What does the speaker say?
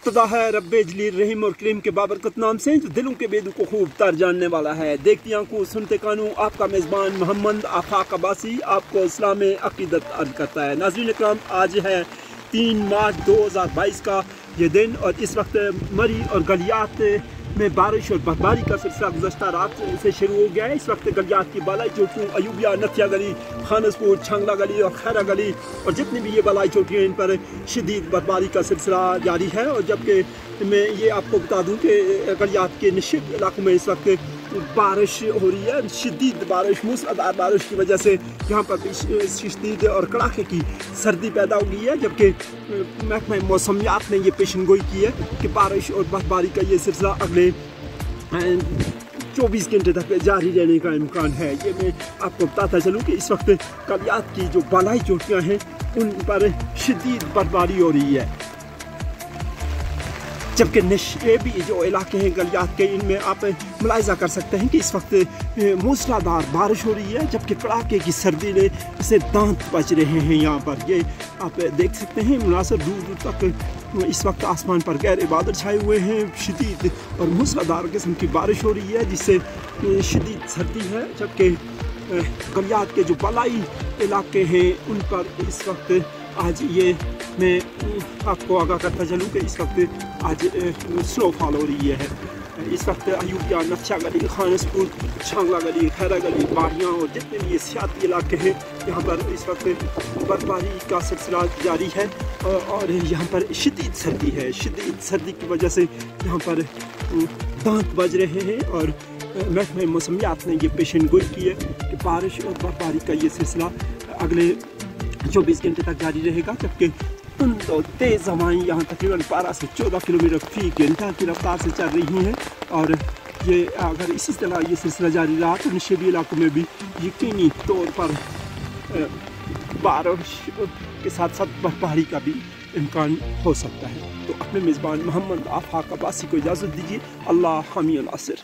खुदा है रब्बे जलील रहीम और करीम के बाबरकत नाम से जो दिलों के बेदू को खूब तर जानने वाला है। देखती आंखों सुनते कानों आपका मेज़बान मोहम्मद आफाक अब्बासी आपको इस्लाम अकीदत अर्ज करता है। नाज़रीन इकराम, आज है 3 मार्च 2022 का ये दिन और इस वक्त मरी और गलियात में बारिश और बर्फबारी का सिलसिला गुज़श्ता रात से शुरू हो गया है। इस वक्त गलियात की बालाई चोटियों अयूबिया, नथिया गली, खानसपुर, छांगला गली और खैरा गली और जितनी भी ये बालाई चोटियाँ इन पर शदीद बर्फबारी का सिलसिला जारी है। और जबकि मैं ये आपको बता दूं कि गलियात के निश्चित इलाकों में इस वक्त बारिश हो रही है। शदीद बारिश, मूसलाधार बारिश की वजह से यहाँ पर शदीद और कड़ाके की सर्दी पैदा हो गई है। जबकि महकमा मौसमियात ने ये पेशन गोई की है कि बारिश और बर्फबारी का ये सिलसिला अगले 24 घंटे तक जारी रहने का इम्कान है। ये मैं आपको बताता चलूँ कि इस वक्त गलियात की जो बालाई चोटियाँ हैं उन पर शदीद बर्फबारी हो रही है। जबकि नशेबी जो इलाके हैं गलियात के, इनमें आप मुलाहिजा कर सकते हैं कि इस वक्त मूसलाधार बारिश हो रही है। जबकि कड़ाके की सर्दी ने से दांत बच रहे हैं। यहाँ पर ये आप देख सकते हैं मुनासिब दूर दूर तक इस वक्त आसमान पर गहरे बादल छाए हुए हैं। शदीद और मूसलाधार किस्म की बारिश हो रही है जिससे शदीद सर्दी है। जबकि गलियात के जो बालाई इलाके हैं उन पर इस वक्त आज ये मैं आपको आगाह करता चलूँ कि इस वक्त आज स्नोफॉल हो रही है। इस वक्त अयूबिया, नथिया गली, खानसपुर, छांगला गली, खैरा गली, बाड़ियाँ और जितने भी ये सियाती इलाके हैं यहाँ पर इस वक्त बर्फबारी का सिलसिला जारी है। और यहाँ पर शदीद सर्दी है। शदीद सर्दी की वजह से यहाँ पर दांत बज रहे हैं। और महकमा मौसमियात ने ये पेशन गोई की है कि बारिश और बर्फबारी का ये सिलसिला अगले 24 घंटे तक जारी रहेगा। जबकि तुंद और तेज़ हवाएँ यहाँ तकरीबन 12 से 14 किलोमीटर फी घंटा की रफ्तार से चल रही हैं। और ये अगर इसी तरह ये सिलसिला जारी रहा तो नशेबी इलाकों में भी यकीनी तौर पर बारिश के साथ साथ बर्फबारी का भी इम्कान हो सकता है। तो अपने मेज़बान मोहम्मद आफाक अब्बासी को इजाज़त दीजिए। अल्लाह हामी अल असर।